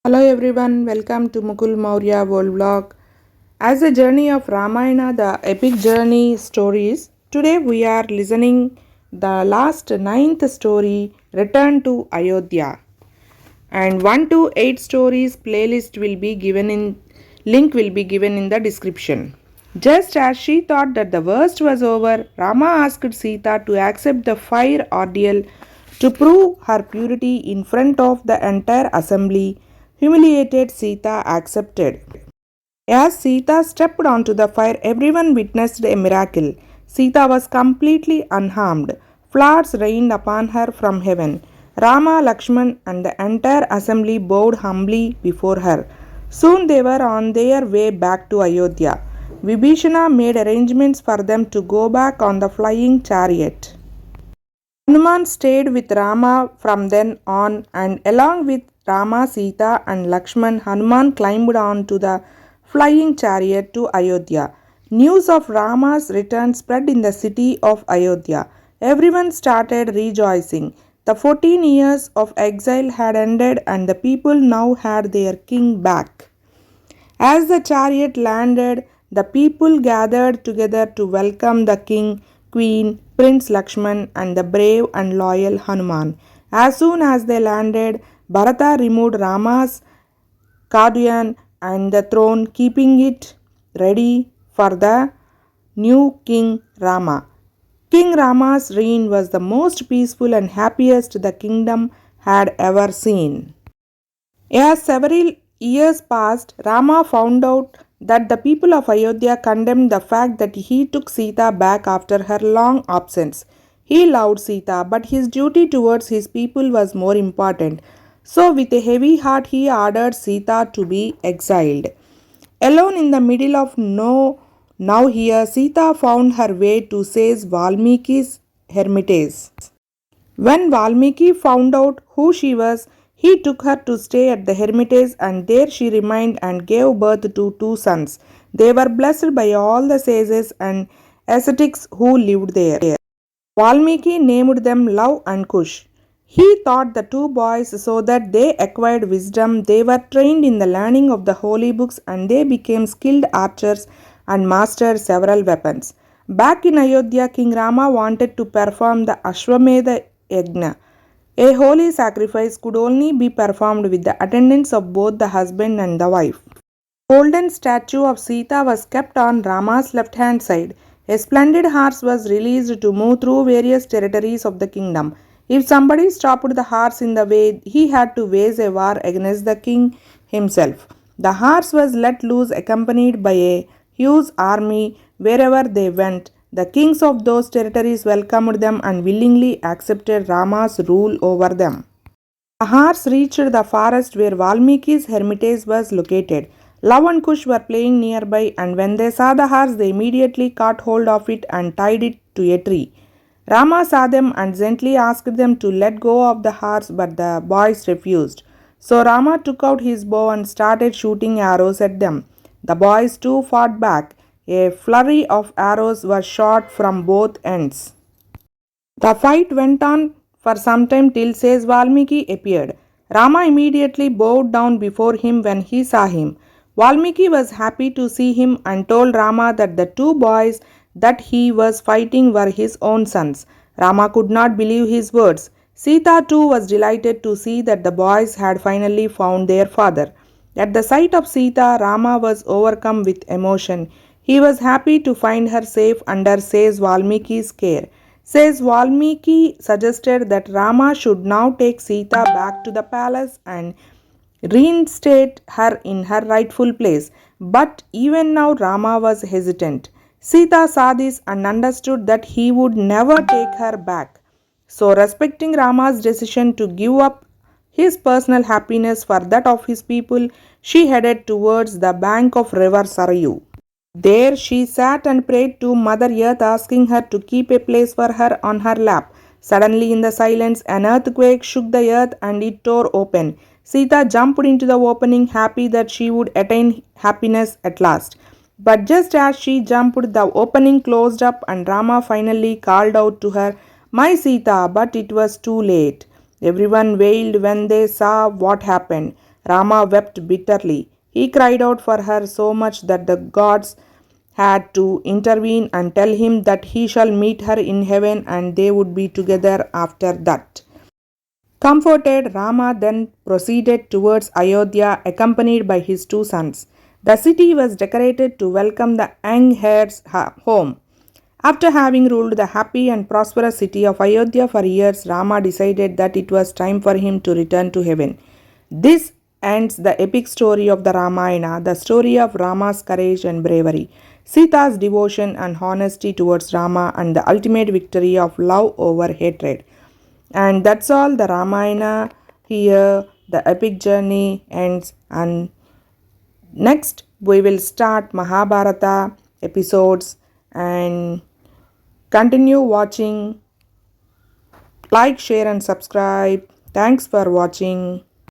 Hello everyone, welcome to Mukul Maurya World Vlog. As the journey of Ramayana, the epic journey stories, today we are listening the last ninth story, Return to Ayodhya. And 1 to 8 stories playlist will be given in link will be given in the description. Just as she thought that the worst was over, Rama asked Sita to accept the fire ordeal to prove her purity in front of the entire assembly. Humiliated, Sita accepted. As Sita stepped onto the fire, everyone witnessed a miracle. Sita was completely unharmed. Flowers rained upon her from heaven. Rama, Lakshman, and the entire assembly bowed humbly before her. Soon they were on their way back to Ayodhya. Vibhishana made arrangements for them to go back on the flying chariot. Hanuman stayed with Rama from then on, and along with Rama, Sita, and Lakshman, Hanuman climbed on to the flying chariot to Ayodhya. News of Rama's return spread in the city of Ayodhya. Everyone started rejoicing. The 14 years of exile had ended, and the people now had their king back. As the chariot landed, the people gathered together to welcome the king, queen, Prince Lakshman, and the brave and loyal Hanuman. As soon as they landed, Bharata removed Rama's cardigan and the throne, keeping it ready for the new King Rama. King Rama's reign was the most peaceful and happiest the kingdom had ever seen. As several years passed, Rama found out that the people of Ayodhya condemned the fact that he took Sita back after her long absence. He loved Sita, but his duty towards his people was more important. So, with a heavy heart, he ordered Sita to be exiled. Alone in the middle of no now here, Sita found her way to sage Valmiki's hermitage. When Valmiki found out who she was, he took her to stay at the hermitage, and there she remained and gave birth to two sons. They were blessed by all the sages and ascetics who lived there. Valmiki named them Love and Kush. He taught the two boys so that they acquired wisdom. They were trained in the learning of the holy books, and they became skilled archers and mastered several weapons. Back in Ayodhya, King Rama wanted to perform the Ashwamedha Yajna. A holy sacrifice could only be performed with the attendance of both the husband and the wife. A golden statue of Sita was kept on Rama's left hand side. A splendid horse was released to move through various territories of the kingdom. If somebody stopped the horse in the way, he had to wage a war against the king himself. The horse was let loose, accompanied by a huge army wherever they went. The kings of those territories welcomed them and willingly accepted Rama's rule over them. The horse reached the forest where Valmiki's hermitage was located. Love and Kush were playing nearby, and when they saw the horse, they immediately caught hold of it and tied it to a tree. Rama saw them and gently asked them to let go of the horse, but the boys refused. So Rama took out his bow and started shooting arrows at them. The boys too fought back. A flurry of arrows was shot from both ends. The fight went on for some time till says Valmiki appeared. Rama immediately bowed down before him when he saw him. Valmiki was happy to see him and told Rama that the two boys that he was fighting were his own sons. Rama could not believe his words. Sita too was delighted to see that the boys had finally found their father. At the sight of Sita, Rama was overcome with emotion. He was happy to find her safe under Sage Valmiki's care. Sage Valmiki suggested that Rama should now take Sita back to the palace and reinstate her in her rightful place. But even now Rama was hesitant. Sita saw this and understood that he would never take her back. So, respecting Rama's decision to give up his personal happiness for that of his people, she headed towards the bank of river Sarayu. There she sat and prayed to Mother Earth, asking her to keep a place for her on her lap. Suddenly, in the silence, an earthquake shook the earth and it tore open. Sita jumped into the opening, happy that she would attain happiness at last. But just as she jumped, the opening closed up and Rama finally called out to her, "My Sita," but it was too late. Everyone wailed when they saw what happened. Rama wept bitterly. He cried out for her so much that the gods had to intervene and tell him that he shall meet her in heaven and they would be together after that. Comforted, Rama then proceeded towards Ayodhya accompanied by his two sons. The city was decorated to welcome the young heir's home. After having ruled the happy and prosperous city of Ayodhya for years, Rama decided that it was time for him to return to heaven. This ends the epic story of the Ramayana, the story of Rama's courage and bravery, Sita's devotion and honesty towards Rama, and the ultimate victory of love over hatred. And that's all the Ramayana. Here the epic journey ends, and next we will start Mahabharata episodes and continue watching. Like, share and subscribe. Thanks for watching.